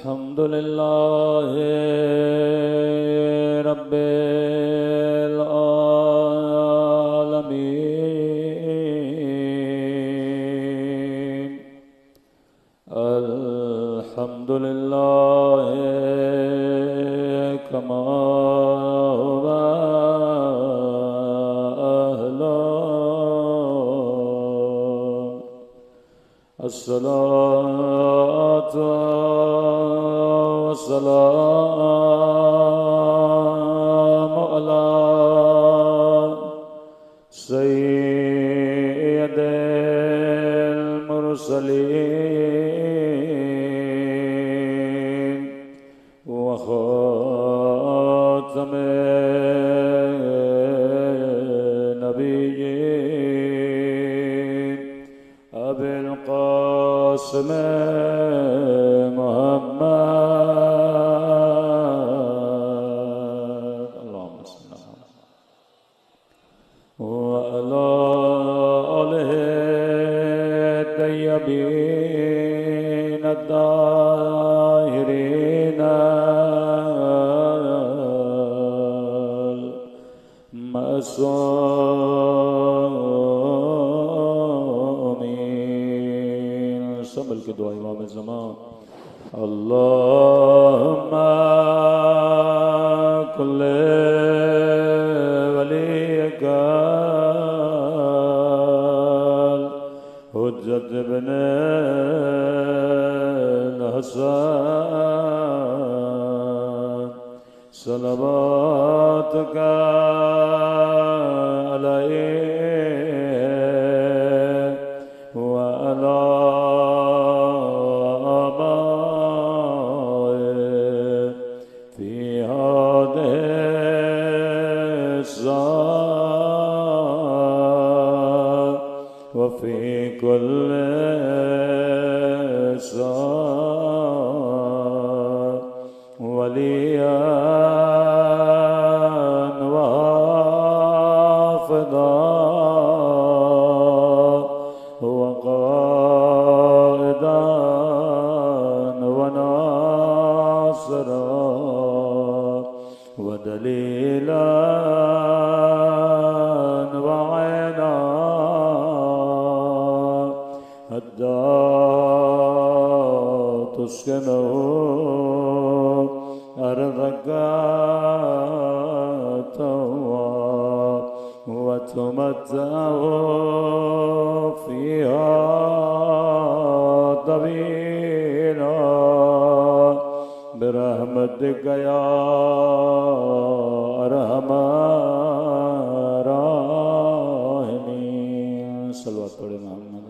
अल्हम्दुलिल्लाह रब्बिल आलमीन। अल्हम्दुलिल्लाह कमा हुवा अहला। अस्सलातु वस्सलामु अला सय्यिदिल मुरसलीन व खातमिन नबिय्यीन अबिल क़ासिम संभल के दुआ इमाम ज़मान। अल्लाहुम्मा कुल्ले वलियका हुज्जत इब्ने हसन सलवातुका अलैहि व अला वफ़ी कुल्ल वलियन व हाफ़िज़ा व क़ाइदन व नासिरा व दलीलन व ऐना तुस्किनु अर्ज़का व तुमत्तअु फ़ीहा तवीला बिरहमतिका या अरहमर राहिमीन। सल्लल्लाहु अलैहि मोहम्मद।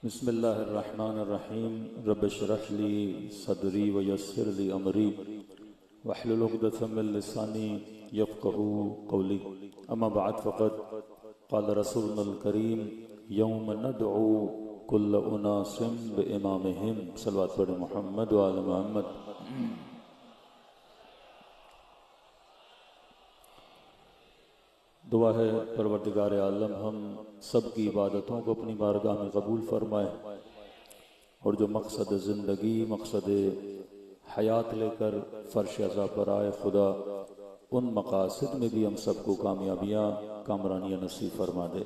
बिस्मिल्लाहिर्रहमानिर्रहीम। रब्बि इश्रह ली सदरी व यस्सिर ली अमरी वहलुल उक़दतम मिन लिसानी यफ़क़हू क़ौली। अम्मा बअद फ़क़द क़ाल रसूलुल करीम यौम नदअू कुल्ल उनासिम बिइमामिहिम। सल्लल्लाहु अलैहि मुहम्मद व आले मुहम्मद। दुआ है परवरदिगार आलम हम सब की इबादतों को अपनी बारगाह में कबूल फरमाए और जो मकसद ज़िंदगी मकसद हयात लेकर फ़र्श अज़ा पर आए खुदा उन मकासद में भी हम सबको कामयाबियाँ कामरानियाँ नसीब फरमा दे।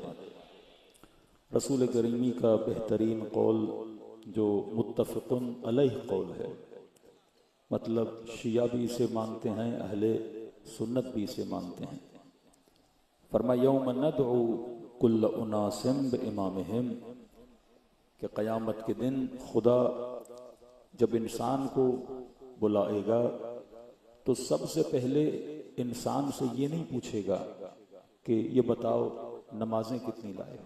रसूल करीमी का बेहतरीन कौल जो मुत्तफ़िक़ुन अलैहि कौल है, मतलब शिया भी इसे मानते हैं, अहले सुन्नत भी इसे मानते हैं। फरमा यौम नदअू कुल्ल उनासिम बिइमामिहिम कि क़यामत के दिन खुदा जब इंसान को बुलाएगा तो सबसे पहले इंसान से ये नहीं पूछेगा कि ये बताओ नमाजें कितनी लाए हो।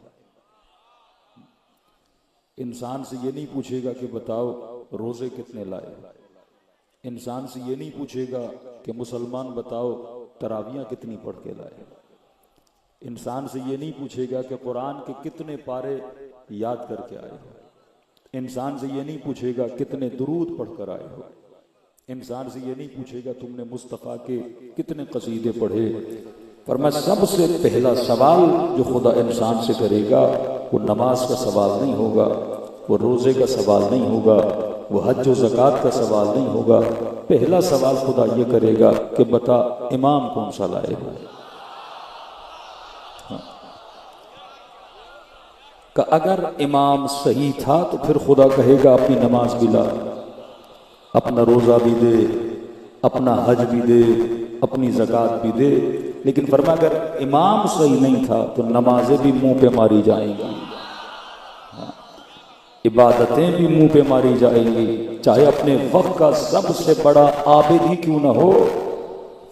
इंसान से ये नहीं पूछेगा कि बताओ रोज़े कितने लाए हो। इंसान से ये नहीं पूछेगा कि मुसलमान बताओ तरावियाँ कितनी पढ़ के लाए। इंसान से ये नहीं पूछेगा कि कुरान के कितने पारे याद करके आए हो। इंसान से ये नहीं पूछेगा कितने दुरूद पढ़कर आए हो, इंसान से ये नहीं पूछेगा तुमने मुस्तफ़ा के कितने कसीदे पढ़े। फरमाया सबसे पहला सवाल जो खुदा इंसान से करेगा वो नमाज का सवाल नहीं होगा, वो रोज़े का सवाल नहीं होगा, वो हज व ज़कात का सवाल नहीं होगा। पहला सवाल खुदा ये करेगा कि बता इमाम कौन सा लाए हो। का अगर इमाम सही था तो फिर खुदा कहेगा अपनी नमाज भी ला, अपना रोज़ा भी दे, अपना हज भी दे, अपनी ज़कात भी दे। लेकिन फरमा अगर इमाम सही नहीं था तो नमाजें भी मुंह पे मारी जाएंगी, इबादतें भी मुंह पे मारी जाएंगी, चाहे अपने वक्त का सबसे बड़ा आबिद ही क्यों ना हो।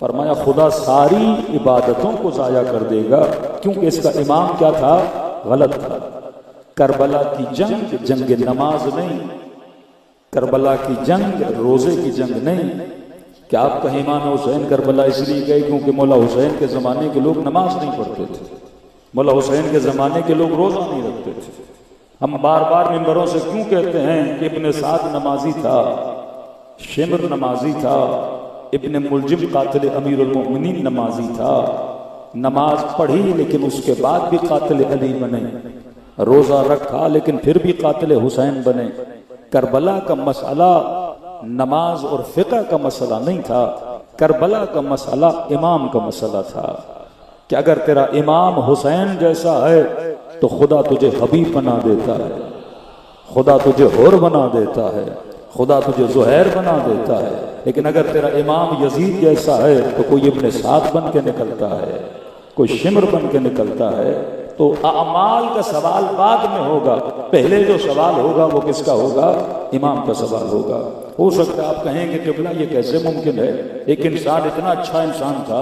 फरमाया खुदा सारी इबादतों को ज़ाया कर देगा, क्योंकि इसका इमाम क्या था, गलत था। करबला की जंग जंग नमाज नहीं, करबला की जंग रोजे की जंग नहीं। क्या आप कहें इमाम हुसैन करबला इसलिए गए क्योंकि मौला हुसैन के ज़माने के लोग नमाज नहीं पढ़ते थे, मौला हुसैन के ज़माने के लोग रोज़ा नहीं रखते थे। हम बार बार मिंबरों से क्यों कहते हैं कि इब्ने साद नमाजी था, शिमर नमाजी था, इब्ने मुलजिम कातिल अमीरुल मोमिनीन नमाजी था, नमाज पढ़ी लेकिन उसके बाद भी कातिल अली बने, रोज़ा रखा लेकिन फिर भी कातिल हुसैन बने। करबला का मसला नमाज और फ़िक़्ह का मसला नहीं था, करबला का मसला इमाम का मसला था कि अगर तेरा इमाम हुसैन जैसा है तो खुदा तुझे हबीब बना देता है, खुदा तुझे हुर बना देता है, खुदा तुझे ज़ुहैर बना देता है। लेकिन अगर तेरा इमाम यजीद जैसा है तो कोई इब्ने साद बन के निकलता है, कोई शिमर बन के निकलता है। तो अमाल का सवाल बाद में होगा, पहले जो सवाल होगा वो किसका होगा, इमाम का सवाल होगा। हो सकता है आप कहेंगे किबला ये कैसे मुमकिन है, एक इंसान इतना अच्छा इंसान था,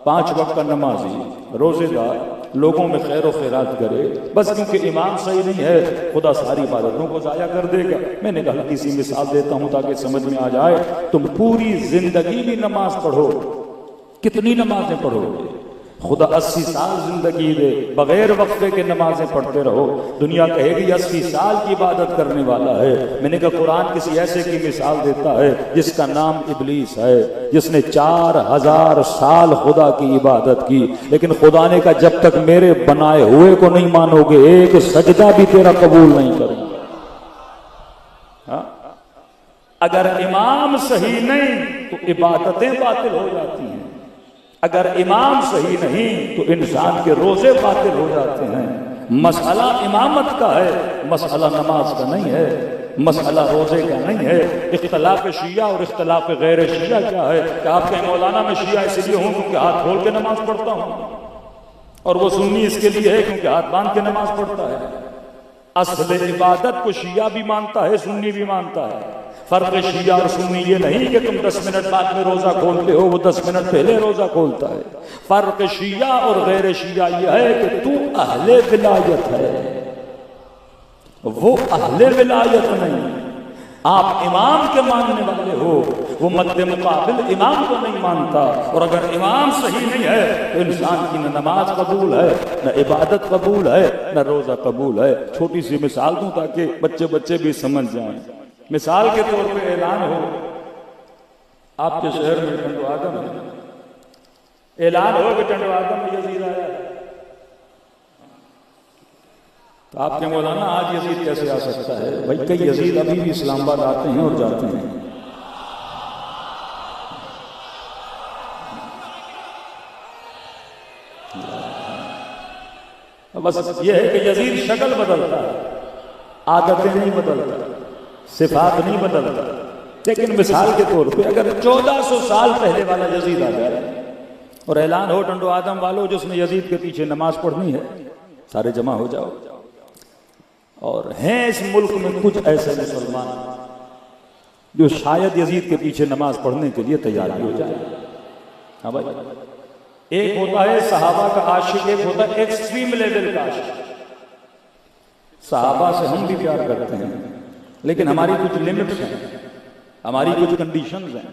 5 वक्त का नमाजी, रोजेदार, लोगों में खैर खैरात करे, बस क्योंकि इमाम सही नहीं है खुदा सारी इबादतों को ज़ाया कर देगा। मैंने कहा किसी मिसाल देता हूँ ताकि समझ में आ जाए। तुम पूरी जिंदगी भी नमाज पढ़ो, कितनी नमाजें पढ़ोगे, खुदा 80 साल जिंदगी दे, बगैर वक्फे के नमाजें पढ़ते रहो, दुनिया कहेगी 80 साल की इबादत करने वाला है। मैंने कहा कुरान किसी ऐसे की मिसाल देता है जिसका नाम इबलीस है, जिसने 4000 साल खुदा की इबादत की, लेकिन खुदा ने कहा जब तक मेरे बनाए हुए को नहीं मानोगे एक सजदा भी तेरा कबूल नहीं करूंगा। अगर इमाम सही नहीं तो इबादतें बातिल हो जाती हैं, अगर इमाम सही नहीं तो इंसान के रोजे बातिल हो जाते हैं। मसला इमामत का है, मसला नमाज का नहीं है, मसला रोजे का नहीं है। इख्तलाफ शिया और इख्तलाफ गैर शिया क्या है कि आप कहें मौलाना मैं शिया इसलिए हूं क्योंकि हाथ खोल के नमाज पढ़ता हूं, और वो सुन्नी इसके लिए है क्योंकि हाथ बांध के नमाज पढ़ता है। असल इबादत को शिया भी मानता है, सुन्नी भी मानता है। फर्क शिया और सुन्नी ये नहीं कि तुम 10 मिनट बाद में रोजा खोलते हो, वो 10 मिनट पहले रोजा खोलता है। फर्क शिया और गैर शिया ये है कि तू अहले विलायत है, वो अहले विलायत नहीं। आप इमाम के मानने वाले हो, वो मद्दे मुकाबिल इमाम को नहीं मानता। और अगर इमाम सही नहीं है तो इंसान की न नमाज कबूल है, न इबादत कबूल है, न रोजा कबूल है। छोटी सी मिसाल दूं ताकि बच्चे भी समझ जाएं। मिसाल के तौर पे ऐलान हो आपके शहर में टंडवादम है, ऐलान हो कि टंडवादम में यजीद आया है, तो आपके मौलाना आज यजीद कैसे आ सकता है? भाई कई यजीद अभी भी इस्लामाबाद आते हैं और जाते हैं। बस ये है कि यजीद शक्ल बदलता है, आदतें नहीं बदलता, सिफात नहीं बदलता। लेकिन मिसाल के तौर पे अगर 1400 साल पहले वाला यजीद आ जाए और ऐलान हो टंडो आदम वालों जिसने यजीद के पीछे नमाज पढ़नी है, सारे जमा हो जाओ। और हैं इस मुल्क में कुछ ऐसे मुसलमान जो शायद यजीद के पीछे नमाज पढ़ने के लिए तैयार भी हो जाए। हाँ भाई, एक होता है सहाबा का आशिक, एक होता है एक्सट्रीम लेवल का आशिक। सहाबा से हम भी प्यार करते हैं, लेकिन हमारी कुछ लिमिट्स हैं, हमारी कुछ कंडीशंस हैं।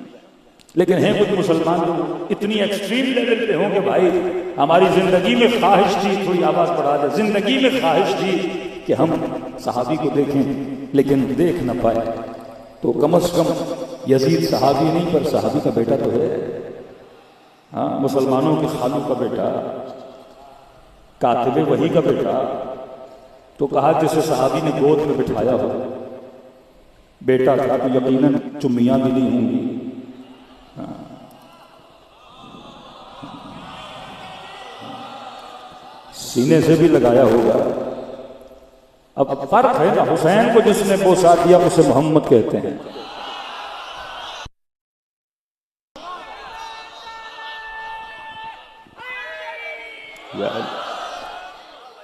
लेकिन हैं कुछ मुसलमान लोग इतनी एक्सट्रीम लेवल पे हों कि भाई हमारी जिंदगी में ख्वाहिश थी, थोड़ी आवाज बढ़ा दे, जिंदगी में ख्वाहिश थी कि हम सहाबी को देखें, लेकिन देख न पाए। तो कम से कम यजीद सहाबी नहीं पर सहाबी का बेटा तो है। हाँ, मुसलमानों के खालू का बेटा, कातिबे वही का बेटा। तो कहा जिसे सहाबी ने गोद में बिठाया हो, बेटा था तो यकीनन चुम्मियां भी नहीं होंगी। सीने से भी लगाया होगा। अब फर्क है ना, हुसैन को जिसने बोसा दिया उसे मोहम्मद कहते हैं।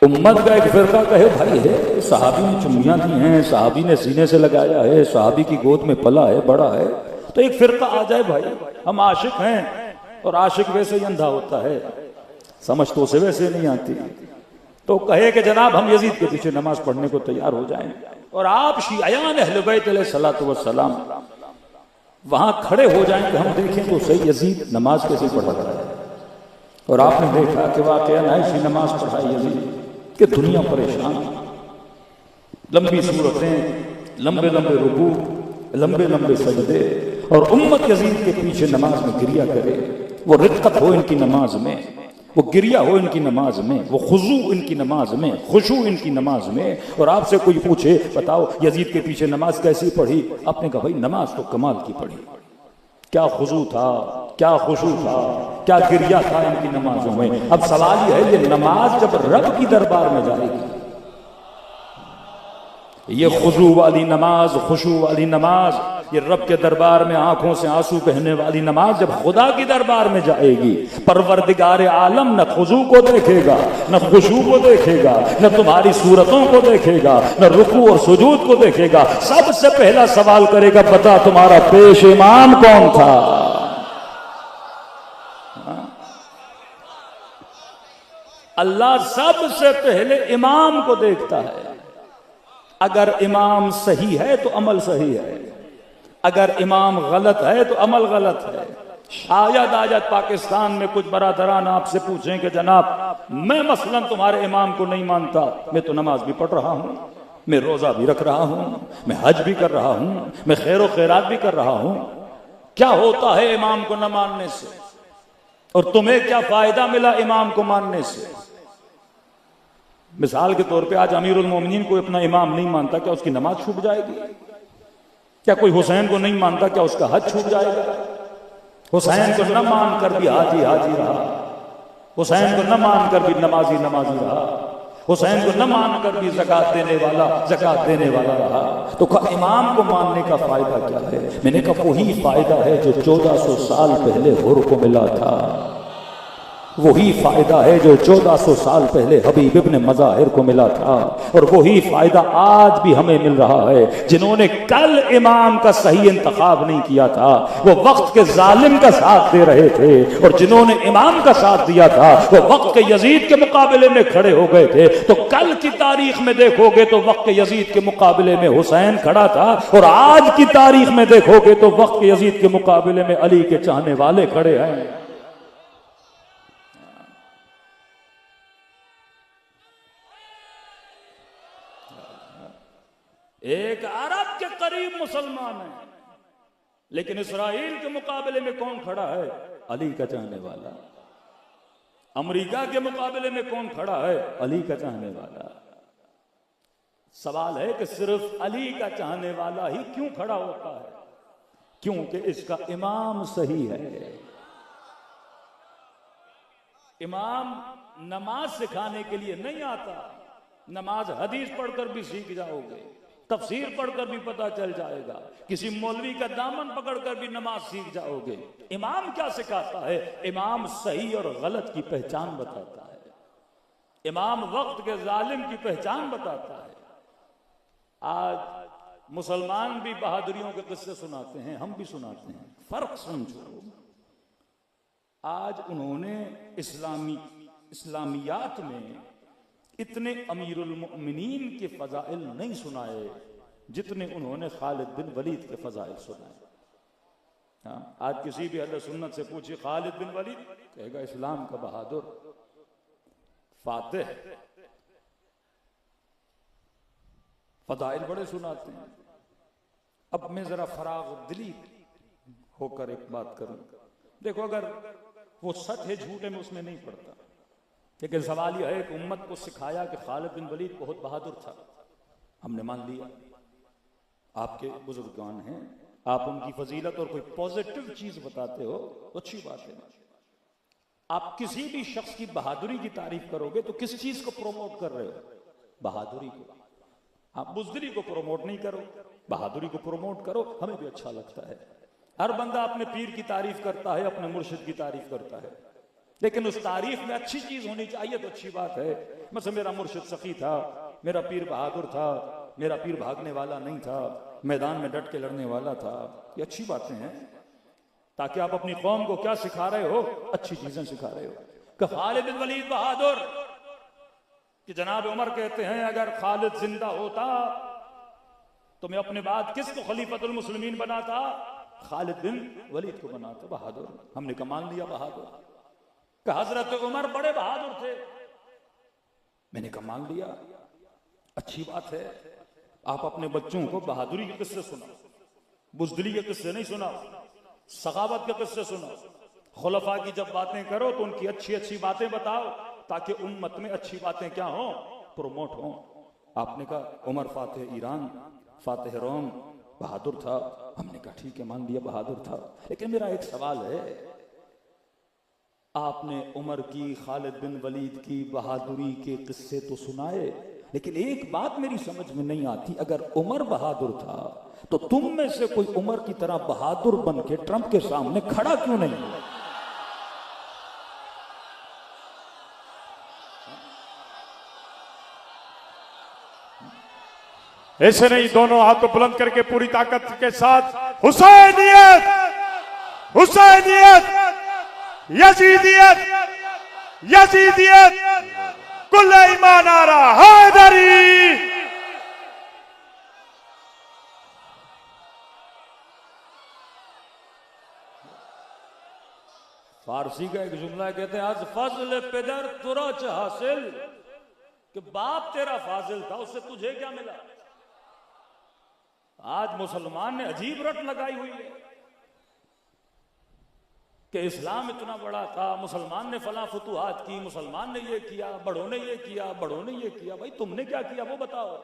उम्मत का एक फिरका कहे भाई है सहाबी ने चुम्मियां दी हैं, सहाबी ने सीने से लगाया है, सहाबी की गोद में पला है, बड़ा है, तो एक फिरका आ जाए भाई हम आशिक हैं और आशिक वैसे ही अंधा होता है, समझ तो उसे वैसे नहीं आती। तो कहे कि जनाब हम यजीद के पीछे नमाज पढ़ने को तैयार हो जाएं और आप शियायान अहले बैत अलैहिस्सलातु वस्सलाम वहां खड़े हो जाएं कि हम देखें तो सही यजीद नमाज कैसे पढ़ रहा है। और आपने देखा कि वाकया ऐसी नमाज पढ़ाई यजीद कि दुनिया परेशान, लंबी सूरतें, लंबे लंबे रुकू, लंबे लंबे सजदे, और उम्मत यजीद के पीछे नमाज में गिरिया करे। वो रिक्कत हो इनकी नमाज में, वो गिरिया हो इनकी नमाज में, वो खुजू इनकी नमाज में, खुशू इनकी नमाज में। और आपसे कोई पूछे बताओ यजीद के पीछे नमाज कैसी पढ़ी, आपने कहा भाई नमाज तो कमाल की पढ़ी, क्या खुजू था, क्या खुशू था, क्या गिरिया था इनकी नमाजों में। अब सवाल यह है ये नमाज जब रब की दरबार में जाएगी, ये खुशू वाली नमाज, खुशू वाली नमाज, ये रब के दरबार में आंखों से आंसू बहने वाली नमाज जब खुदा की दरबार में जाएगी, परवरदिगार आलम न खुशू को देखेगा, न खुशू को देखेगा, न तुम्हारी सूरतों को देखेगा, न रुकू और सुजूद को देखेगा। सबसे पहला सवाल करेगा बता तुम्हारा पेश इमाम कौन था। अल्लाह सबसे पहले इमाम को देखता है। अगर इमाम सही है तो अमल सही है, अगर इमाम गलत है तो अमल गलत है। शायद आज पाकिस्तान में कुछ बरादरान आपसे पूछें कि जनाब मैं मसलन तुम्हारे इमाम को नहीं मानता, मैं तो नमाज भी पढ़ रहा हूं, मैं रोजा भी रख रहा हूं, मैं हज भी कर रहा हूं, मैं खैर व खैरात भी कर रहा हूं, क्या होता है इमाम को न मानने से, और तुम्हें क्या फायदा मिला इमाम को मानने से। मिसाल के तौर पे आज अमीरुल मोमिनीन को अपना इमाम नहीं मानता, क्या उसकी नमाज छूट जाएगी? क्या कोई हुसैन को नहीं मानता, क्या उसका हज छूट जाएगा? हुसैन को न मान कर भी हाजी हाजी रहा, हुसैन को न मान कर भी नमाजी नमाजी रहा, हुसैन को न मान कर भी ज़कात देने वाला ज़कात देने वाला रहा। तो इमाम को मानने का फायदा क्या है? मैंने कहा वही फायदा है जो 1400 साल पहले हुर को मिला था, वही फायदा है जो 1400 साल पहले हबीब इब्न मज़ाहिर को मिला था, और वही फायदा आज भी हमें मिल रहा है। जिन्होंने कल इमाम का सही इंतखाब नहीं किया था वो वक्त के जालिम का साथ दे रहे थे, और जिन्होंने इमाम का साथ दिया था वो वक्त के यजीद के मुकाबले में खड़े हो गए थे। तो कल की तारीख में देखोगे तो वक्त के यजीद के मुकाबले में हुसैन खड़ा था, और आज की तारीख में देखोगे तो वक्त के यजीद के मुकाबले में अली के चाहने वाले खड़े हैं। एक अरब के करीब मुसलमान है, लेकिन इस्राइल के मुकाबले में कौन खड़ा है? अली का चाहने वाला। अमेरिका के मुकाबले में कौन खड़ा है? अली का चाहने वाला। सवाल है कि सिर्फ अली का चाहने वाला ही क्यों खड़ा होता है? क्योंकि इसका इमाम सही है। इमाम नमाज सिखाने के लिए नहीं आता, नमाज हदीस पढ़कर भी सीख जाओगे, तफसीर पढ़कर भी पता चल जाएगा, किसी मौलवी का दामन पकड़कर भी नमाज सीख जाओगे। इमाम क्या सिखाता है? इमाम सही और गलत की पहचान बताता है, इमाम वक्त के जालिम की पहचान बताता है। आज मुसलमान भी बहादुरियों के किस्से सुनाते हैं, हम भी सुनाते हैं, फर्क समझो। आज उन्होंने इस्लामियात में इतने अमीरुल मोमिनीन के फजाइल नहीं सुनाए जितने उन्होंने खालिद बिन वलीद के फजाइल सुनाए। हाँ, आज किसी भी अहले सुन्नत से पूछिए खालिद बिन वलीद, कहेगा इस्लाम का बहादुर, फातिह, फदाइल बड़े सुनाते हैं। अब मैं जरा फराग दिली होकर एक बात करूं। देखो, अगर वो सच है झूठ है मैं उसमें नहीं पड़ता, लेकिन सवाल यह है कि उम्मत को सिखाया कि खालिद बिन वलीद बहुत बहादुर था, हमने मान लिया, आपके बुजुर्गान हैं, आप उनकी फजीलत और कोई पॉजिटिव चीज बताते हो तो अच्छी बात है। आप किसी भी शख्स की बहादुरी की तारीफ करोगे तो किस चीज को प्रमोट कर रहे हो? बहादुरी को। आप बुज़दिली को प्रमोट नहीं करो, बहादुरी को प्रमोट करो, हमें भी अच्छा लगता है। हर बंदा अपने पीर की तारीफ करता है, अपने मुर्शिद की तारीफ करता है, लेकिन उस तारीफ में अच्छी चीज होनी चाहिए तो अच्छी बात है। मतलब मेरा मुर्शिद सखी था, मेरा पीर बहादुर था, मेरा पीर भागने वाला नहीं था, मैदान में डट के लड़ने वाला था, ये अच्छी बातें हैं, ताकि आप अपनी कौम को क्या सिखा रहे हो? अच्छी चीजें सिखा रहे हो। कि खालिद बिन वलीद बहादुर, कि जनाब उमर कहते हैं अगर खालिद जिंदा होता तो मैं अपने बाद किसको खलीफतुल मुस्लिमीन बनाता? खालिद बिन वलीद को बनाता। बहादुर, हमने कमान लिया बहादुर। कि हजरत उमर बड़े बहादुर थे, मैंने कमान लिया, अच्छी बात है। आप अपने बच्चों को बहादुरी के किस्से सुनाओ, बुज़दिली के किस्से नहीं सुनाओ, सखावत के किस्से सुनाओ। खुलफा की जब बातें करो तो उनकी अच्छी अच्छी बातें बताओ, ताकि उम्मत में अच्छी बातें क्या हो? प्रोमोट हो। आपने कहा उमर फातेह ईरान, फातेह रोम, बहादुर था, हमने कहा ठीक है मान लिया बहादुर था। लेकिन मेरा एक सवाल है, आपने उमर की, खालिद बिन वलीद की बहादुरी के किस्से तो सुनाए, लेकिन एक बात मेरी समझ में नहीं आती, अगर उमर बहादुर था तो तुम में से कोई उमर की तरह बहादुर बन के ट्रंप के सामने खड़ा क्यों नहीं है? ऐसे नहीं, दोनों हाथों बुलंद करके पूरी ताकत के साथ हुसैनियत, हुसैनियत, यजीदियत, यजीदियत, कुल ईमान आ रहा हैदरी। फारसी का एक जुमला कहते हैं आज फजल पेदर तुरच हासिल, कि बाप तेरा फाजिल था, उससे तुझे क्या मिला? आज मुसलमान ने अजीब रट लगाई हुई है कि इस्लाम इतना बड़ा था, मुसलमान ने फला फतुहात की, मुसलमान ने ये किया, बड़ों ने ये किया, बड़ों ने ये किया। भाई तुमने क्या किया वो बताओ।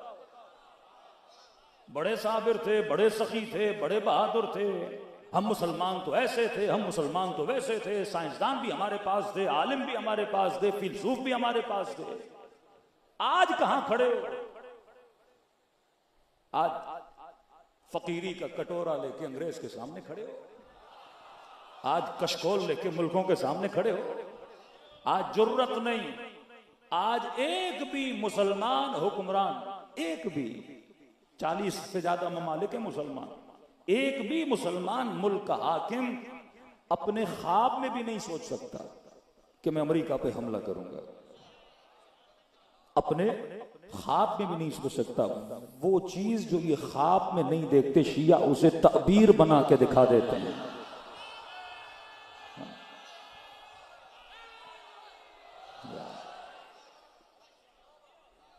बड़े साबिर थे, बड़े सखी थे, बड़े बहादुर थे, हम मुसलमान तो ऐसे थे, हम मुसलमान तो वैसे थे, साइंसदान भी हमारे पास थे, आलिम भी हमारे पास थे, फिलसूफ भी हमारे पास थे। आज कहां खड़े हो? आज फकीरी का कटोरा लेके अंग्रेज के सामने खड़े हो, आज कशकोल लेके मुल्कों के सामने खड़े हो। आज जुर्रत नहीं, आज एक भी मुसलमान हुक्मरान, एक भी, 40 से ज्यादा ममालिक है मुसलमान, एक भी मुसलमान मुल्क का हाकिम अपने ख्वाब में भी नहीं सोच सकता कि मैं अमेरिका पे हमला करूंगा। अपने ख्वाब में भी नहीं सोच सकता। वो चीज जो ये ख्वाब में नहीं देखते, शिया उसे तबीर बना के दिखा देते हैं।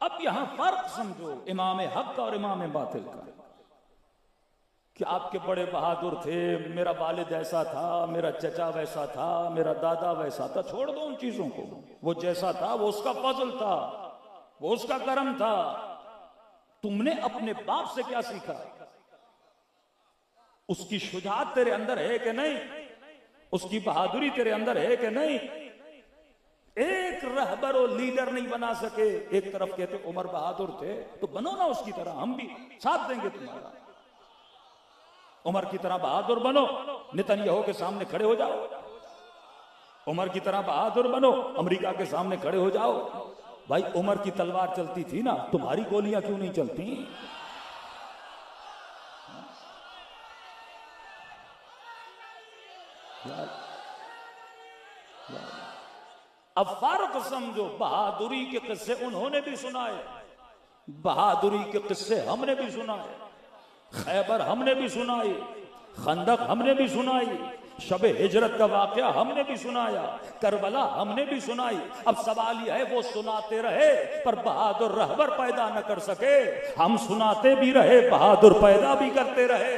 अब यहां फर्क समझो इमाम हक और इमाम बातिल का, कि आपके बड़े बहादुर थे, मेरा वालिद ऐसा था, मेरा चचा वैसा था, मेरा दादा वैसा था। छोड़ दो उन चीजों को, वो जैसा था वो उसका फजल था, वो उसका करम था। तुमने अपने बाप से क्या सीखा? उसकी शुजाअत तेरे अंदर है कि नहीं? उसकी बहादुरी तेरे अंदर है कि नहीं? एक रहबर और लीडर नहीं बना सके। एक तरफ कहते उमर बहादुर थे तो बनो ना उसकी तरह, हम भी साथ देंगे तुम्हारा। उमर की तरह बहादुर बनो, नेतन्याहू के सामने खड़े हो जाओ। उमर की तरह बहादुर बनो, अमेरिका के सामने खड़े हो जाओ। भाई उमर की तलवार चलती थी ना, तुम्हारी गोलियां क्यों नहीं चलती? अब फर्क समझो, बहादुरी के किस्से उन्होंने भी सुनाए, बहादुरी के किस्से हमने भी सुनाए, खैबर हमने भी सुनाई, खंदक हमने भी सुनाई, शबे हिजरत का वाकया हमने भी सुनाया, करबला हमने भी सुनाई। अब सवाल यह है वो सुनाते रहे पर बहादुर रहबर पैदा न कर सके, हम सुनाते भी रहे बहादुर पैदा भी करते रहे।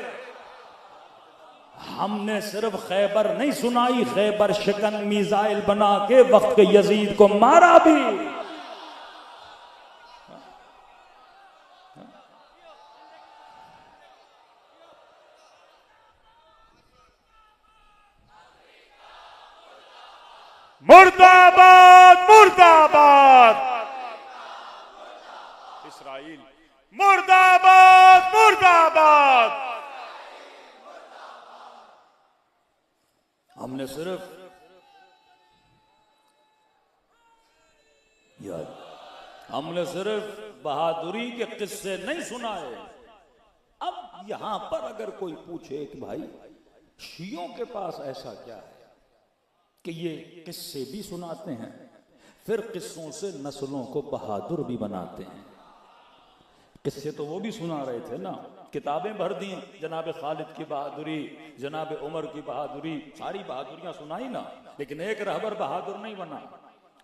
हमने सिर्फ खैबर नहीं सुनाई, खैबर शिकन मिसाइल बना के वक्त के यजीद को मारा भी। मुर्दाबाद मुर्दाबाद इस्राइल, मुर्दाबाद मुर्दाबाद। हमने सिर्फ बहादुरी के किस्से नहीं सुनाए। अब यहां पर अगर कोई पूछे कि भाई शियों के पास ऐसा क्या है कि ये किस्से भी सुनाते हैं, फिर किस्सों से नस्लों को बहादुर भी बनाते हैं। किस्से तो वो भी सुना रहे थे ना, किताबें भर दी, जनाब खालिद की बहादुरी, जनाब उमर की बहादुरी, सारी बहादुरियां सुनाई ना, लेकिन एक रहबर बहादुर नहीं बना।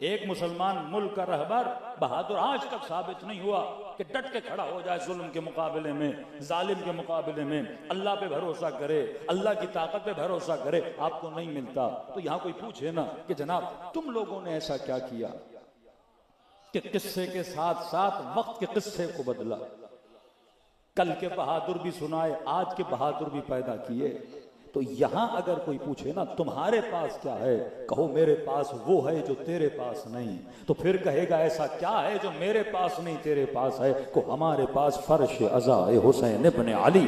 एक मुसलमान मुल्क का रहबर बहादुर आज तक साबित नहीं हुआ कि डट के खड़ा हो जाए जुल्म के मुकाबले में, जालिम के मुकाबले में, अल्लाह पे भरोसा करे, अल्लाह की ताकत पे भरोसा करे। आपको नहीं मिलता। तो यहां कोई पूछे ना कि जनाब तुम लोगों ने ऐसा क्या किया कि किस्से के साथ साथ वक्त के किस्से को बदला, कल के बहादुर भी सुनाए, आज के बहादुर भी पैदा किए। तो यहां अगर कोई पूछे ना तुम्हारे पास क्या है, कहो मेरे पास वो है जो तेरे पास नहीं, तो फिर कहेगा ऐसा क्या है जो मेरे पास नहीं तेरे पास है, को हमारे पास फर्श अज़ा हुसैन इब्न अली।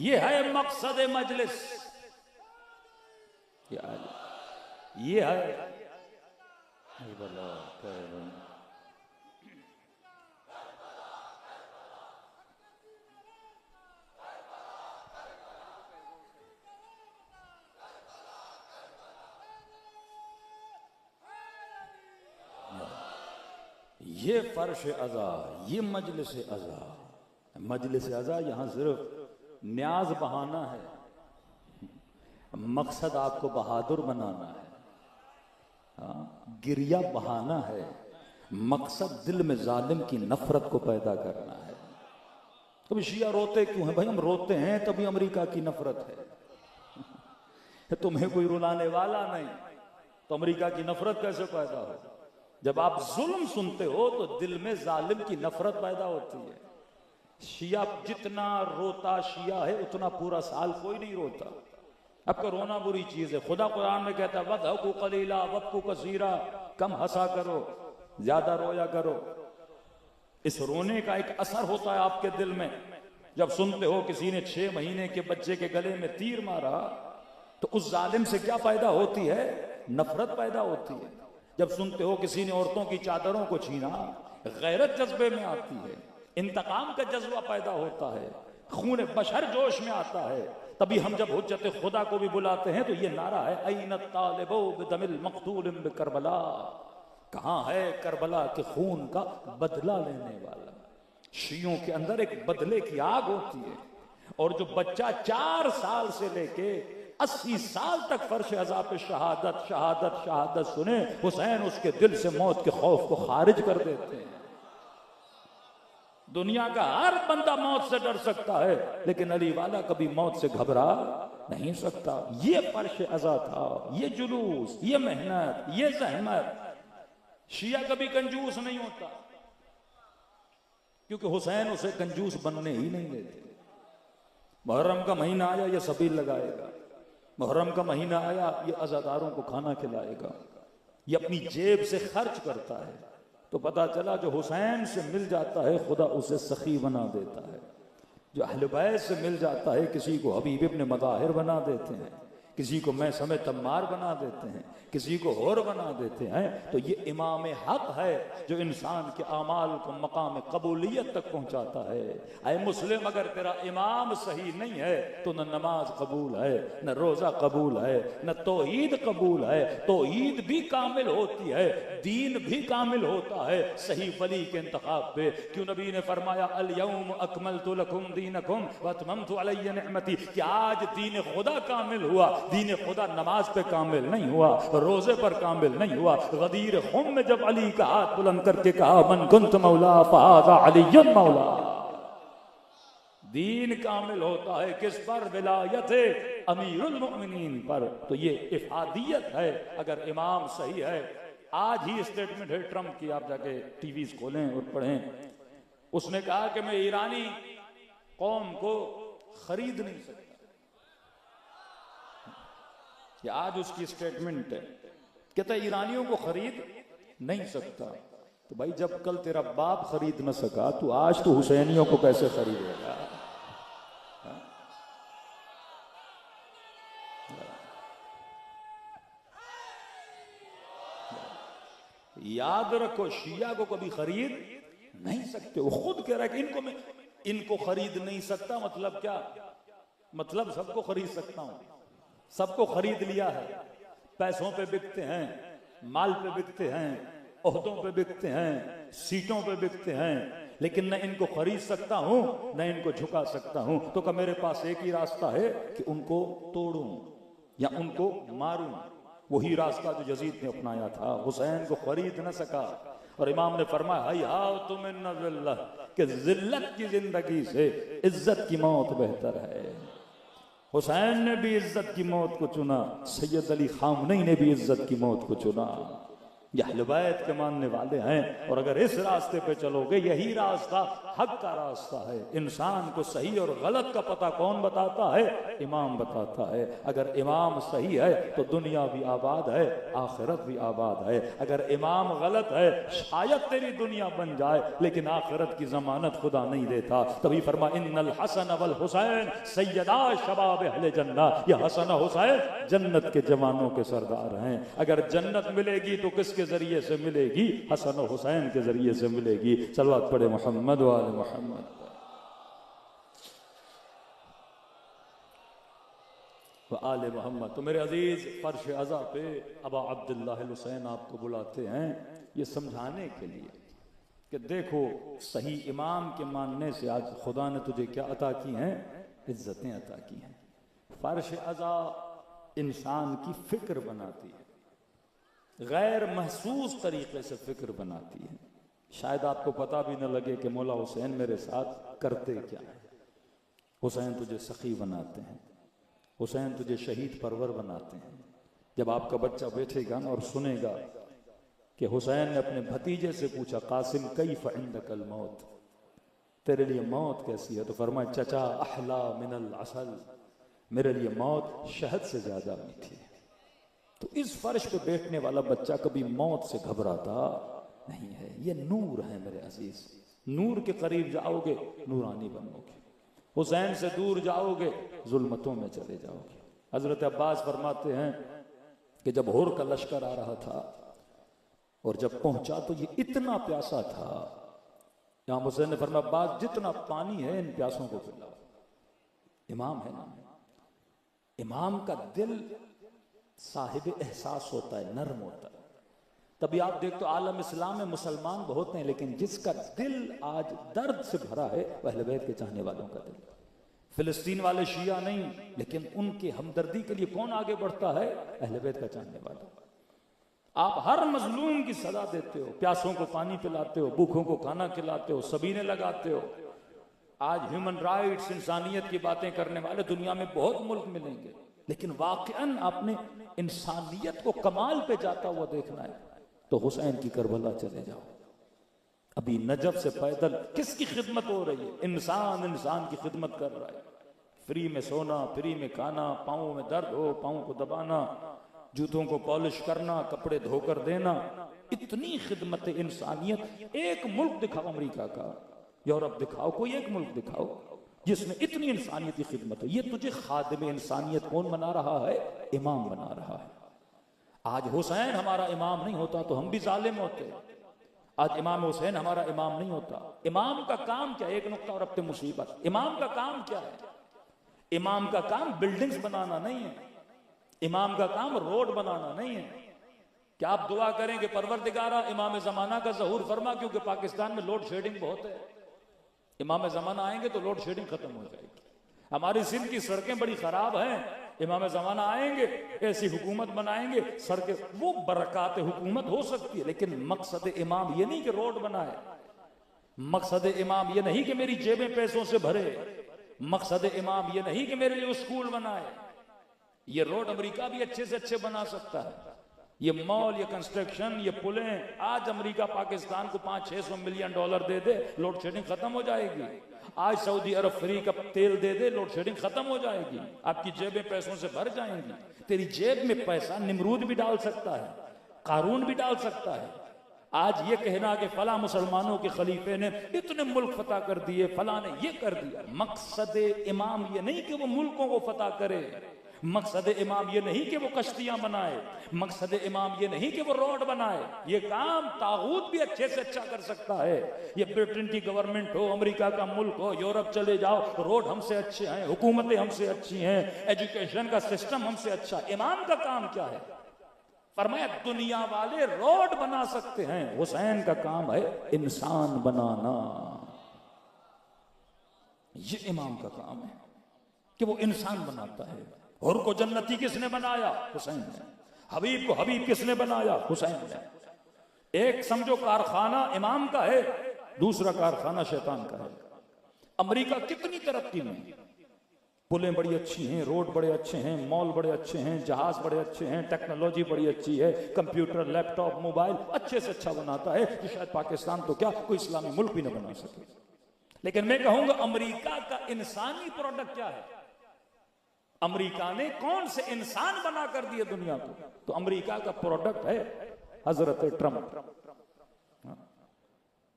ये है मकसद मजलिस, ये है ये फर्श अज़ा, ये मजलिस अज़ा। मजलिस अज़ा यहां सिर्फ न्याज बहाना है, मकसद आपको बहादुर बनाना है। गिरिया बहाना है, मकसद दिल में जालिम की नफरत को पैदा करना है। कभी शिया रोते क्यों हैं भाई? हम रोते हैं तभी अमेरिका की नफरत है। तुम्हें कोई रुलाने वाला नहीं तो अमेरिका की नफरत कैसे पैदा हो? जब आप जुल्म सुनते हो तो दिल में जालिम की नफरत पैदा होती है। शिया जितना रोता शिया है उतना पूरा साल कोई नहीं रोता। आपका रोना बुरी चीज है। खुदा कुरान में कहता है वदहकू कलीला वबकू कसीरा, कम हंसा करो ज्यादा रोया करो। इस रोने का एक असर होता है आपके दिल में। जब सुनते हो किसी ने 6 महीने के बच्चे के गले में तीर मारा तो उस जालिम से क्या पैदा होती है? नफरत पैदा होती है। जब सुनते हो किसी ने औरतों की चादरों को छीना, गैरत जज्बे में आती है, इंतकाम का जज्बा पैदा होता है, खून बशर जोश में आता है। तभी हम जब हुज्जत खुदा को भी बुलाते हैं तो ये नारा है ऐन तालिबो बिदमिल मक्तूल बिकरबला, कहां है करबला के खून का बदला लेने वाला। शियों के अंदर एक बदले की आग होती है और जो बच्चा 4 साल से लेके 80 साल तक फर्श अज़ा पे शहादत शहादत शहादत सुने, हुसैन उसके दिल से मौत के खौफ को खारिज कर देते हैं। दुनिया का हर बंदा मौत से डर सकता है लेकिन अली वाला कभी मौत से घबरा नहीं सकता। ये फर्श अज़ा था, ये जुलूस, ये मेहनत, ये जहमत। शिया कभी कंजूस नहीं होता क्योंकि हुसैन उसे कंजूस बनने ही नहीं देते। मुहर्रम का महीना आया ये सबील लगाएगा, मुहर्रम का महीना आया ये अज़ादारों को खाना खिलाएगा, ये अपनी जेब से खर्च करता है। तो पता चला जो हुसैन से मिल जाता है खुदा उसे सखी बना देता है। जो अहले बैत से मिल जाता है किसी को हबीब इब्न मज़ाहिर बना देते हैं, किसी को मैं समय तम्मार बना देते हैं, किसी को और बना देते हैं। तो ये इमाम हक है जो इंसान के आमाल को मकाम कबूलियत तक पहुंचाता है। अय मुस्लिम, अगर तेरा इमाम सही नहीं है तो न नमाज कबूल है, न रोजा कबूल है, न तौहीद कबूल है। तौहीद भी कामिल होती है, दीन भी कामिल होता है सही वली के इंतखाब पे। क्यों नबी ने फरमाया अल यौम अकमलतु लकुम दीनकुम व अतममतु अलैहि निअमती, कि आज दीन खुदा कामिल हुआ। दीन खुदा नमाज पे कामिल नहीं हुआ, रोजे पर कामिल नहीं हुआ। गदीर खुम में जब अली का हाथ बुलंद करके कहा मन कुंत मौला फहाज़ा अलीयुन मौला, दीन कामिल होता है किस पर? विलायत अमीरुल मोमिनीन पर। तो ये इफादियत है अगर इमाम सही है। आज ही स्टेटमेंट है ट्रम्प की, आप जाके टीवी खोलें और पढ़ें। उसने कहा कि मैं ईरानी कौम को खरीद नहीं सकता। कि आज उसकी स्टेटमेंट है, कहता है ईरानियों को खरीद नहीं सकता। तो भाई जब कल तेरा बाप खरीद न सका तो आज तो हुसैनियों को कैसे खरीदेगा? याद रखो, शिया को कभी खरीद नहीं सकते। वो खुद कह रहा है कि इनको खरीद नहीं सकता। मतलब क्या? मतलब सबको खरीद सकता हूं। सबको खरीद लिया है, पैसों पे बिकते हैं, माल पे बिकते हैं, ओहदों पे बिकते हैं, सीटों पे बिकते हैं, लेकिन न इनको खरीद सकता हूं न इनको झुका सकता हूं। तो क्या मेरे पास एक ही रास्ता है कि उनको तोड़ूं या उनको मारूं। वही रास्ता जो यजीद ने अपनाया था, हुसैन को खरीद न सका। और इमाम ने फरमाया कि जिल्लत की जिंदगी से इज्जत की मौत बेहतर है। हुसैन ने भी इज्जत की मौत को चुना, सैयद अली खामनेई ने भी इज्जत की मौत को चुना। ये अहले बैत के मानने वाले हैं। और अगर इस रास्ते पे चलोगे, यही रास्ता हक का रास्ता है। इंसान को सही और गलत का पता कौन बताता है? इमाम बताता है। अगर इमाम सही है तो दुनिया भी आबाद है, आखिरत भी आबाद है। अगर इमाम गलत है शायद तेरी दुनिया बन जाए, लेकिन आखिरत की जमानत खुदा नहीं देता। तभी फरमा इन्नल हसन वल हुसैन सैयदा शबाब अहले जन्नत, ये हसन हुसैन जन्नत के जवानों के सरदार हैं। अगर जन्नत मिलेगी तो किसके जरिए से मिलेगी? हसन और हुसैन के जरिए से मिलेगी। सलवात पढ़े मोहम्मद व आले मोहम्मद। व आले मोहम्मद। तो मेरे अजीज, फर्श अज़ा पे अबा अब्दुल्लाह हुसैन आपको बुलाते हैं ये समझाने के लिए कि देखो, सही इमाम के मानने से आज खुदा ने तुझे क्या अता की हैं? इज्जतें अता की हैं। फर्श अज़ा इंसान की फिक्र बनाती है, गैर महसूस तरीके से फिक्र बनाती है। शायद आपको पता भी न लगे कि मौला हुसैन मेरे साथ करते क्या है। हुसैन तुझे सखी बनाते हैं, हुसैन तुझे शहीद परवर बनाते हैं। जब आपका बच्चा बैठेगा ना और सुनेगा कि हुसैन ने अपने भतीजे से पूछा कासिम कैफ इंदकल मौत, तेरे लिए मौत कैसी है? तो फरमाया चचा अहला मिनल असल, मेरे लिए मौत शहद से ज्यादा मीठी है। तो इस फर्श पे बैठने वाला बच्चा कभी मौत से घबराता नहीं है। ये नूर है मेरे अजीज। नूर के करीब जाओगे नूरानी बनोगे, हुसैन से दूर जाओगे जुल्मतों में चले जाओगे। हजरत अब्बास फरमाते हैं कि जब होर का लश्कर आ रहा था और जब पहुंचा तो ये इतना प्यासा था, इमाम हुसैन ने फरमाया अब्बास जितना पानी है इन प्यासों को पिलाओ। इमाम है ना, इमाम का दिल साहिब एहसास होता है, नर्म होता है। तभी आप देखते हो आलम इस्लाम में मुसलमान बहुत हैं, लेकिन जिसका दिल आज दर्द से भरा है वह अहले बैत के चाहने वालों का दिल। फिलिस्तीन वाले शिया नहीं, लेकिन उनके हमदर्दी के लिए कौन आगे बढ़ता है? अहले बैत का चाहने वाला। आप हर मजलूम की सजा देते हो, प्यासों को पानी पिलाते हो, भूखों को खाना खिलाते हो, सबीने लगाते हो। आज ह्यूमन राइट्स, इंसानियत की बातें करने वाले दुनिया में बहुत मुल्क मिलेंगे, लेकिन वाकईन आपने इंसानियत को कमाल पे जाता हुआ देखना है तो हुसैन की करबला चले जाओ। अभी नजफ से पैदल किसकी खिदमत हो रही है? इंसान इंसान की खिदमत कर रहा है। फ्री में सोना, फ्री में खाना, पाँव में दर्द हो पाँव को दबाना, जूतों को पॉलिश करना, कपड़े धोकर देना, इतनी खिदमत इंसानियत। एक मुल्क दिखाओ अमेरिका का, यूरोप दिखाओ, कोई एक मुल्क दिखाओ जिसमें इतनी इंसानियत की खिदमत है। ये तुझे खादिम इंसानियत कौन बना रहा है? इमाम बना रहा है। आज हुसैन हमारा इमाम नहीं होता तो हम भी जालिम होते। आज इमाम हुसैन हमारा इमाम नहीं होता। इमाम का काम क्या है? एक नुक्ता और अब पे मुसीबत। इमाम का काम क्या है? इमाम का काम बिल्डिंग्स बनाना नहीं है। इमाम का काम रोड बनाना नहीं है। क्या आप दुआ करें कि परवरदिगारा इमाम ज़माना का ज़हूर फरमा, क्योंकि पाकिस्तान में लोड शेडिंग बहुत है। इमाम ज़माना आएंगे तो लोड शेडिंग खत्म हो जाएगी। हमारी सिंध की सड़कें बड़ी खराब हैं। इमाम ज़माना आएंगे, ऐसी हुकूमत बनाएंगे, सड़कें, वो बरक़ात हुकूमत हो सकती है, लेकिन मकसद इमाम ये नहीं कि रोड बनाए। मकसद इमाम ये नहीं कि मेरी जेबें पैसों से भरे। मकसद इमाम ये नहीं कि मेरे लिए स्कूल बनाए। ये रोड अमेरिका भी अच्छे से अच्छे बना सकता है। ये मॉल, ये कंस्ट्रक्शन, ये पुलें, आज अमेरिका पाकिस्तान को 500-600 मिलियन डॉलर दे दे, लोड शेडिंग खत्म हो जाएगी। आज सऊदी अरब फ्री का तेल दे दे, लोड शेडिंग खत्म हो जाएगी। आपकी जेबें पैसों से भर जाएंगी। तेरी जेब में पैसा निमरूद भी डाल सकता है, कारून भी डाल सकता है। आज ये कहना कि फला मुसलमानों के खलीफे ने इतने मुल्क फतह कर दिए, फला ने ये कर दिया। मकसद इमाम ये नहीं कि वो मुल्कों को फतह करे। मकसद इमाम ये नहीं कि वो कश्तियां बनाए। मकसद इमाम ये नहीं कि वो रोड बनाए। ये काम तागूत भी अच्छे से अच्छा कर सकता है। ये ब्रिटेन की गवर्नमेंट हो, अमेरिका का मुल्क हो, यूरोप चले जाओ, रोड हमसे अच्छे हैं, हुकूमतें हमसे अच्छी हैं, एजुकेशन का सिस्टम हमसे अच्छा। इमाम का काम क्या है? फरमाया दुनिया वाले रोड बना सकते हैं, हुसैन का काम है इंसान बनाना। ये इमाम का काम है कि वो इंसान बनाता है। हुर को जन्नती किसने बनाया? हुसैन ने। हबीब को हबीब किसने बनाया? हुसैन ने। एक समझो कारखाना इमाम का है, दूसरा कारखाना शैतान का है। अमेरिका कितनी तरक्की में, पुलें बड़ी अच्छी हैं, रोड बड़े अच्छे हैं, मॉल बड़े अच्छे हैं, जहाज बड़े अच्छे हैं, टेक्नोलॉजी बड़ी अच्छी है, कंप्यूटर, लैपटॉप, मोबाइल अच्छे से अच्छा बनाता है कि शायद पाकिस्तान तो क्या कोई इस्लामी मुल्क भी न बना सके। लेकिन मैं कहूंगा अमेरिका का इंसानी प्रोडक्ट क्या है? अमेरिका ने कौन से इंसान बना कर दिए दुनिया को? तो अमेरिका का प्रोडक्ट है हजरत ट्रम्प।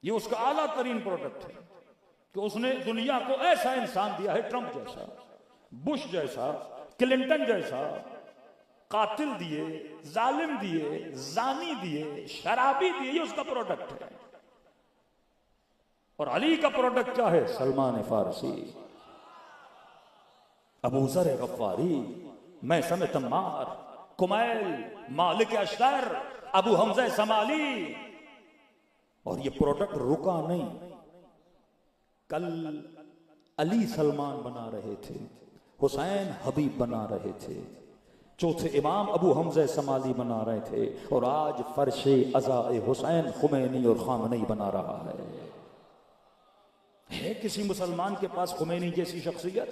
ये उसका आला तरीन प्रोडक्ट है कि उसने दुनिया को ऐसा इंसान दिया है, ट्रम्प जैसा, बुश जैसा, क्लिंटन जैसा, कातिल दिए, जालिम दिए, जानी दिए, शराबी दिए। ये उसका प्रोडक्ट है। और अली का प्रोडक्ट क्या है? सलमान फारसी, अबू ज़र गफ्फारी, मैसम तम्मार, कुमैल, मालिक अशतर, अबू हमजा समाली। और ये प्रोडक्ट रुका नहीं। कल अली सलमान बना रहे थे, हुसैन हबीब बना रहे थे, चौथे इमाम अबू हमजा समाली बना रहे थे, और आज फर्शे अज़ाए हुसैन खुमैनी और खामनई बना रहा है किसी मुसलमान के पास खुमैनी जैसी शख्सियत,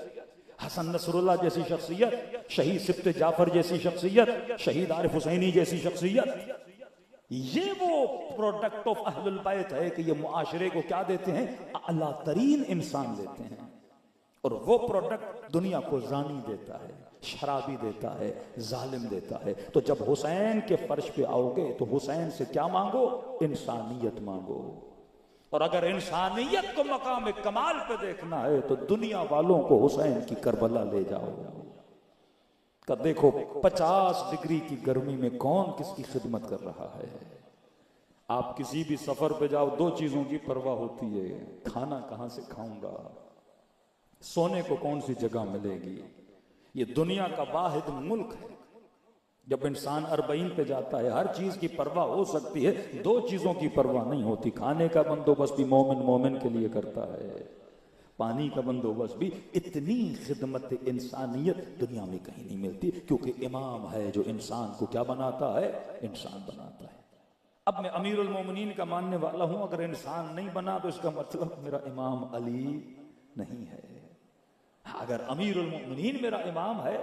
हसन नसरुल्लाह जैसी शख्सियत, शहीद सिब्ते जाफर जैसी शख्सियत, शहीद आरिफ हुसैनी जैसी शख्सियत? ये वो प्रोडक्ट ऑफ अहलुल बैत है कि ये मुआशरे को क्या देते हैं? आला तरीन इंसान देते हैं। और वो प्रोडक्ट दुनिया को जानी देता है, शराबी देता है, जालिम देता है। तो जब हुसैन के फर्श पे आओगे तो हुसैन से क्या मांगो? इंसानियत मांगो। और अगर इंसानियत को मकाम कमाल पे देखना है तो दुनिया वालों को हुसैन की करबला ले जाओ। का देखो 50 डिग्री की गर्मी में कौन किसकी खिदमत कर रहा है। आप किसी भी सफर पे जाओ, दो चीजों की परवाह होती है, खाना कहां से खाऊंगा, सोने को कौन सी जगह मिलेगी। ये दुनिया का वाहिद मुल्क है। जब इंसान 40 पे जाता है, हर चीज की परवाह हो सकती है, दो चीजों की परवाह नहीं होती। खाने का बंदोबस्त भी मोमिन के लिए करता है, पानी का बंदोबस्त भी। इतनी खिदमत इंसानियत दुनिया में कहीं नहीं मिलती, क्योंकि इमाम है जो इंसान को क्या बनाता है? इंसान बनाता है। अब मैं अमीरुल मोमिनीन का मानने वाला हूं, अगर इंसान नहीं बना तो इसका मतलब मेरा इमाम अली नहीं है। अगर अमीरुल मोमिनीन मेरा इमाम है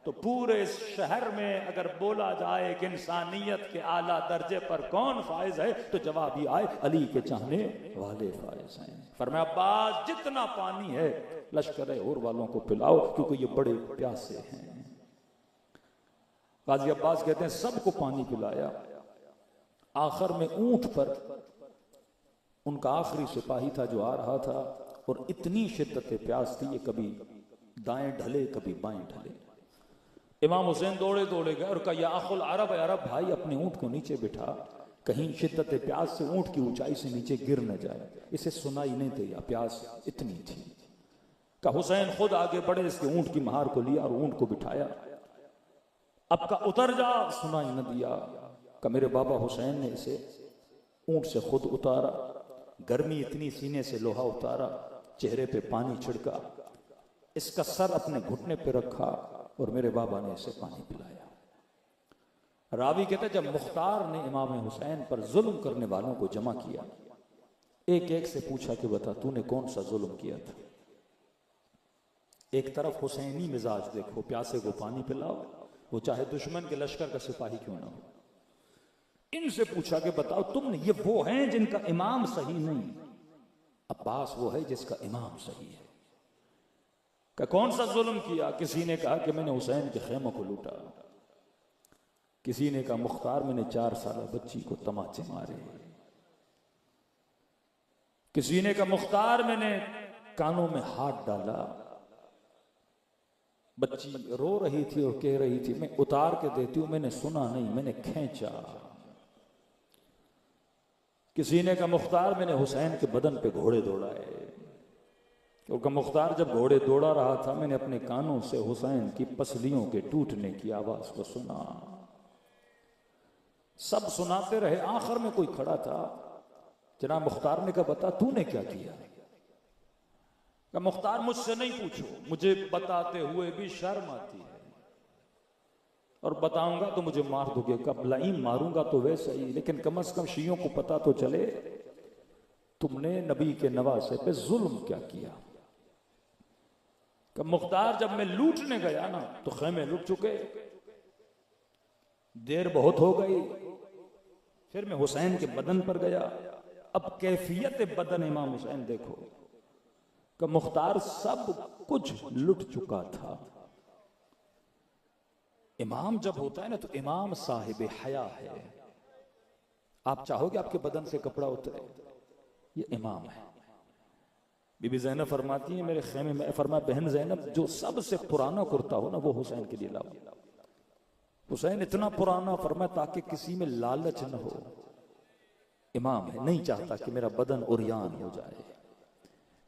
तो पूरे शहर में अगर बोला जाए कि इंसानियत के आला दर्जे पर कौन फाइज है, तो जवाब ही आए अली के चाहने वाले फाइज हैं। फरमाया अब्बास जितना पानी है लश्कर और वालों को पिलाओ, क्योंकि ये बड़े प्यासे हैं। गाजी अब्बास कहते हैं सबको पानी पिलाया। आखिर में ऊंट पर उनका आखिरी सिपाही था जो आ रहा था, और इतनी शिद्दत प्यास थी, ये कभी दाएं ढले कभी बाएं ढले। इमाम हुसैन दौड़े दौड़े गए और कहा, या अखुल अरब, अरब भाई अपने ऊंट को नीचे बिठा, कहीं शिद्दत प्यास से ऊंट की ऊंचाई से नीचे गिर न जाए। इसे सुनाई नहीं दिया, प्यास इतनी थी। का हुसैन खुद आगे बढ़े, इसके ऊंट की महार को लिया और ऊंट को बिठाया। अब का उतर जा, सुनाई न दिया। का मेरे बाबा हुसैन ने इसे ऊंट से खुद उतारा, गर्मी इतनी, सीने से लोहा उतारा, चेहरे पे पानी छिड़का, इसका सर अपने घुटने पे रखा और मेरे बाबा ने इसे पानी पिलाया। रावी कहते जब मुख्तार ने इमाम हुसैन पर जुल्म करने वालों को जमा किया, एक एक से पूछा कि बता तूने कौन सा जुल्म किया था। एक तरफ हुसैनी मिजाज देखो, प्यासे को पानी पिलाओ, वो चाहे दुश्मन के लश्कर का सिपाही क्यों ना हो। इनसे पूछा कि बताओ तुमने, ये वो हैं जिनका इमाम सही नहीं, अब्बास वो है जिसका इमाम सही है। का कौन सा जुल्म किया। किसी ने कहा कि मैंने हुसैन के खेमों को लूटा, किसी ने कहा मुख्तार मैंने 4 साल बच्ची को तमाचे मारे, किसी ने कहा मुख्तार मैंने कानों में हाथ डाला, बच्ची रो रही थी और कह रही थी मैं उतार के देती हूं, मैंने सुना नहीं, मैंने खींचा। किसी ने कहा मुख्तार मैंने हुसैन के बदन पे घोड़े दौड़ाए, क्योंकि मुख्तार जब घोड़े दौड़ा रहा था मैंने अपने कानों से हुसैन की पसलियों के टूटने की आवाज को सुना। सब सुनाते रहे, आखिर में कोई खड़ा था, जनाब मुख्तार ने कहा बता तूने क्या किया। कहा मुख्तार मुझसे नहीं पूछो, मुझे बताते हुए भी शर्म आती है, और बताऊंगा तो मुझे मार दोगे। कब लाइन मारूंगा तो वैसे ही, लेकिन कम से कम शियों को पता तो चले तुमने नबी के नवासे पे जुल्म क्या किया। कब मुख्तार जब मैं लूटने गया ना तो खेमे लूट चुके, देर बहुत हो गई, फिर मैं हुसैन के बदन पर गया। अब कैफियत बदन इमाम हुसैन देखो, कि मुख्तार सब कुछ लुट चुका था। इमाम जब होता है ना तो इमाम साहिब हया है। आप चाहोगे आपके बदन से कपड़ा उतरे, ये इमाम है। बीबी ज़ैनब फरमाती है मेरे खेमे में, फरमाया बहन ज़ैनब जो सबसे पुराना कुर्ता हो ना वो हुसैन के लिए लाओ। हुसैन इतना पुराना, फरमाया ताकि किसी में लालच न हो। इमाम है, नहीं चाहता कि मेरा बदन उरियान हो जाए।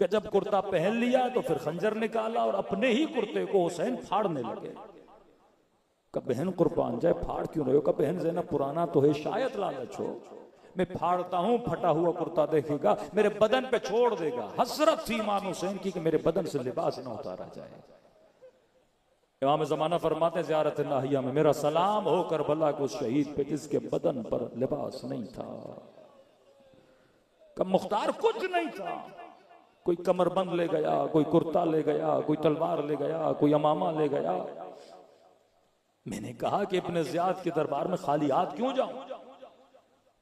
कि जब कुर्ता पहन लिया तो फिर खंजर निकाला और अपने ही कुर्ते को हुसैन फाड़ने लगे। कब बहन कुर्बान जाए, फाड़ क्यों रहे हो। कब बहन ज़ैनब पुराना तो है, शायद लालच हो, मैं फाड़ता हूं, फटा हुआ कुर्ता देखेगा, मेरे बदन पे छोड़ देगा। हसरत थी इमाम हुसैन की कि मेरे बदन से लिबास न उतारा जाए। इमाम ज़माना फरमाते ज़ियारत नाहिया में मेरा सलाम हो करबला को शहीद पे जिसके बदन पर लिबास नहीं था। कब मुख्तार कुछ नहीं था, कोई कमरबंद ले गया, कोई कुर्ता ले गया, कोई तलवार ले गया, कोई अमामा ले गया। मैंने कहा कि इब्ने ज़ियाद के दरबार में खाली हाथ क्यों जाऊं।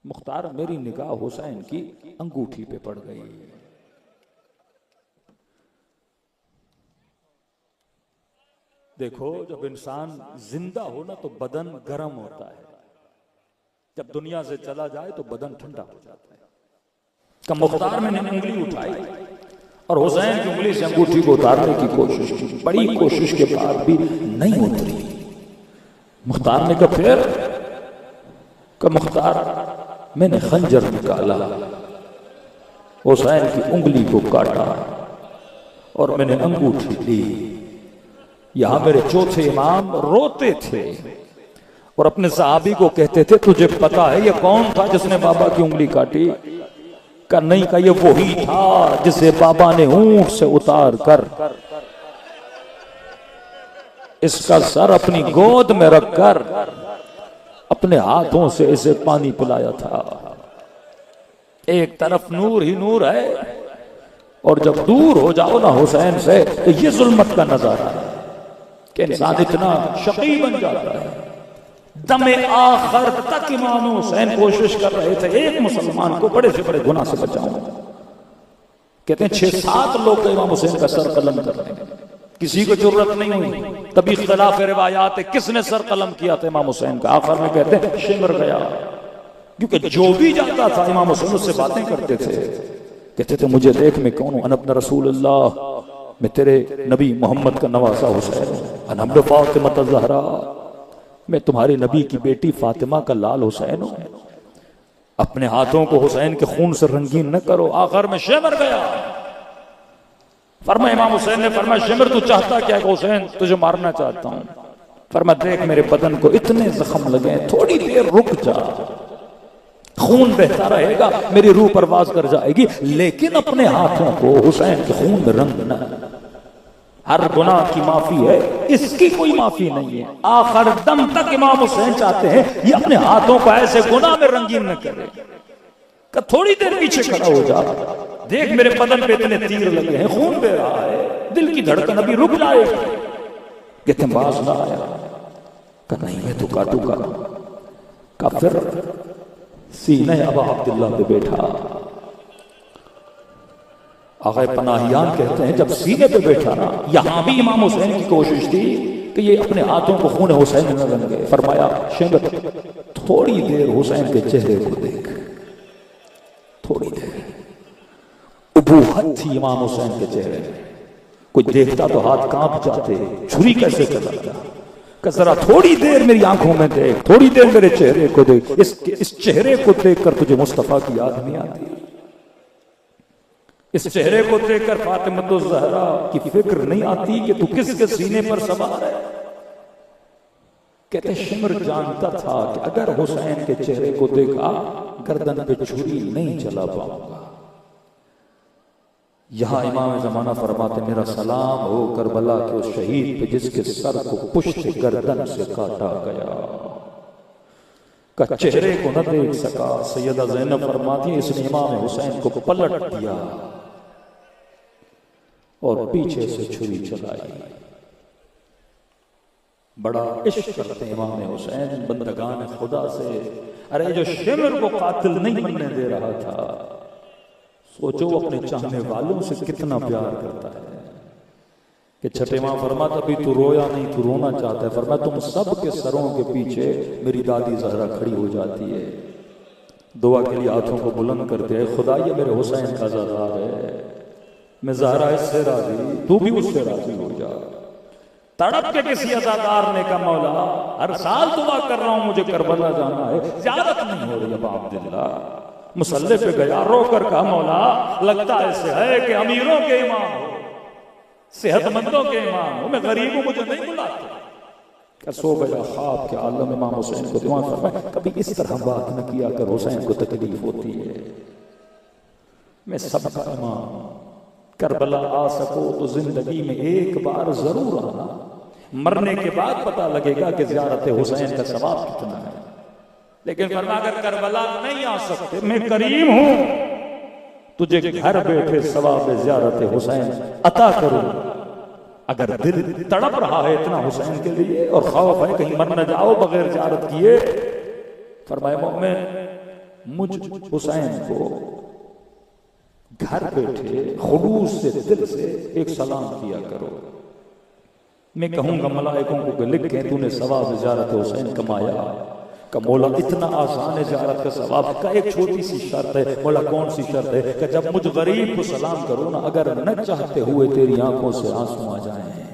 मुख्तार मेरी निगाह हुसैन की अंगूठी पे पड़ गई। देखो जब इंसान जिंदा हो ना तो बदन गर्म होता है, जब दुनिया से चला जाए तो बदन ठंडा हो जाता है। कब मुख्तार मैंने उंगली उठाई और हुसैन की उंगली से अंगूठी को उतारने की कोशिश की, बड़ी कोशिश के बाद भी नहीं उतरी। मुख्तार ने कहा फिर, कब मुख्तार मैंने खंजर निकाला, हुसैन की उंगली को काटा और मैंने अंगूठी ली। यहां मेरे चौथे इमाम रोते थे और अपने सहाबी को कहते थे तुझे पता है ये कौन था जिसने बाबा की उंगली काटी। का नहीं का ये वही था जिसे बाबा ने ऊंट से उतार कर इसका सर अपनी गोद में रखकर अपने हाथों से इसे पानी पिलाया था। एक तरफ नूर ही नूर है और जब दूर हो जाओ ना हुसैन से तो ये जुल्मत का नजारा है कि इंसान इतना शकी बन जाता है। दमे आखिर तक इमाम हुसैन कोशिश कर रहे थे एक मुसलमान को बड़े से बड़े गुनाह से बचाऊं। कहते हैं 6-7 लोग इमाम हुसैन का सर कलम कर रहे हैं, किसी को जरूरत नहीं हुई। तभी खिलाफ रिवायात है किसने सर कलम किया था इमाम हुसैन का। आखिर में कहते हैं शिमर गया, क्योंकि जो भी जाता था इमाम हुसैन उससे बातें करते थे। कहते थे मुझे देख मैं कौन हूँ, अनबन रसूलुल्लाह, मैं तेरे नबी मोहम्मद का नवासा हुसैन हूँ, अनबन फातिमा ज़हरा, मैं तुम्हारी नबी की बेटी फातिमा का लाल हुसैन हूँ। अपने हाथों को हुसैन के खून से रंगीन न करो। आखिर में शिमर गया। फरमा इमाम हुसैन ने फरमाया शिमर तू चाहता क्या है? हुसैन तुझे मारना चाहता हूँ। फरमा देख मेरे बदन को इतने जख्म लगे, थोड़ी देर रुक जा, खून बहता रहेगा, मेरी रूह परवाज कर जाएगी, लेकिन अपने हाथों को हुसैन के खून में रंग न। हर गुनाह की माफी है, इसकी कोई माफी नहीं है। आखिर दम तक इमाम हुसैन चाहते हैं ये अपने हाथों को ऐसे गुनाह में रंगीन न करे। थोड़ी देर पीछे खड़ा हो जा, देख मेरे बदन पे इतने तीर लगे हैं, खून बह रहा है, दिल की धड़कन अभी रुक जाए। कहते बाज ना आया, कहा नहीं मैं तो काटूंगा। काफिर सीने अबा अब्दुल्ला पे बैठा। आगे पनाहियान कहते हैं जब सीने पे बैठा ना, यहां भी इमाम हुसैन की कोशिश थी कि ये अपने हाथों को खून हुसैन न रंगे। फरमाया शिमर थोड़ी देर हुसैन के चेहरे को देख, थोड़ी देर। उबूहत थी इमाम हुसैन के चेहरे में, कोई देखता तो हाथ कांप जाते, छुरी कैसे चलाता। जरा थोड़ी देर मेरी आंखों में देख, थोड़ी देर मेरे चेहरे को देख, इस चेहरे को देखकर तुझे मुस्तफा की याद नहीं आती? इस चेहरे को देखकर फातिमा तो ज़हरा की फिक्र नहीं आती कि तू किसके सीने पर सवार है? कहते शिमर जानता था कि अगर हुसैन के चेहरे को देखा गर्दन पे छुरी नहीं चला पाऊंगा। यहां इमाम जमाना फरमाते मेरा सलाम हो करबला के उस शहीद पे जिसके सर को पुष्ट गर्दन से काटा गया, का चेहरे को न देख सका। सैयदा ज़ैनब फरमाती इसने इमाम हुसैन को पलट दिया और पीछे से छुरी चलाई। बड़ा इश्क करते इमाम हुसैन बंदगान खुदा से। अरे जो शिमर को कातिल नहीं बनने दे रहा था, सोचो अपने चाहने वालों से कितना प्यार करता है। कि छठे माह फरमाता अभी तू रोया नहीं, तू रोना चाहता है। फरमाया तुम सब के सरों के पीछे मेरी दादी ज़हरा खड़ी हो जाती है, दुआ के लिए हाथों को बुलंद करते हैं, खुदा ये मेरे हुसैन का ज़ादार है, मैं ज़हरा इससे राजी, तू भी उससे राजी हो जा। तड़प के किसी अज़ादार ने कहा मौला हर साल दुआ कर रहा हूं मुझे करबला जाना है, ज़ियारत नहीं हो रही। अब अब्दुल्ला मुसल्ले पे गया, रोकर कहा मौला लगता ऐसे है कि अमीरों के इमाम हो, सेहतमंदों के इमाम हो, मैं गरीब हूं, मुझे नहीं बुलाते। सो गया ख्वाब के आलम इमाम हुसैन को दुआ फरमाया कभी इस तरह बात न किया कर, हुसैन को तकलीफ होती है, मैं सबका इमाम। करबला आ सको तो जिंदगी में एक बार जरूर आना, मरने के बाद पता लगेगा कि ज़ियारत हुसैन का सवाब कितना है। लेकिन फरमा अगर करबला नहीं आ सकते, मैं करीम हूं, तुझे घर बैठे सवाब ज़ियारत हुसैन अता करूं। अगर दिल तड़प रहा है इतना हुसैन के लिए और खौफ है कहीं मर न जाओ बगैर ज़ियारत किए, फरमाया मोमिन मुझ हुसैन को घर बैठे खुलूस से दिल से एक सलाम किया करो। मैं कहूंगा मलाइकों को लिख के तूने सवाब ज़ियारत हुसैन कमाया। का मौला इतना आसान है ज़ियारत का सवाब का, एक छोटी सी शर्त है। मौला कौन सी शर्त है? कि जब मुझ गरीब को सलाम करो ना, अगर न चाहते हुए तेरी आंखों से आंसू आ जाए,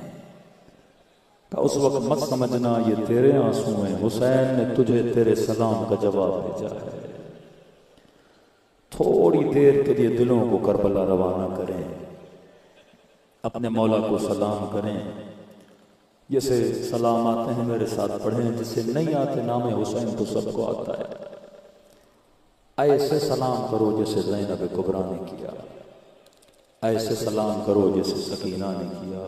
का उस वक्त मत समझना ये तेरे आंसू हैं, हुसैन ने तुझे तेरे सलाम का जवाब भेजा है। थोड़ी देर के लिए दिलों को करबला रवाना करें, अपने मौला को सलाम करें। जैसे सलाम आते हैं मेरे साथ पढ़ें, जिससे नहीं आते नाम हुसैन तो सबको आता है। ऐसे सलाम करो जैसे ज़ैनब कुबरा ने किया, ऐसे सलाम करो जैसे सकीना ने किया।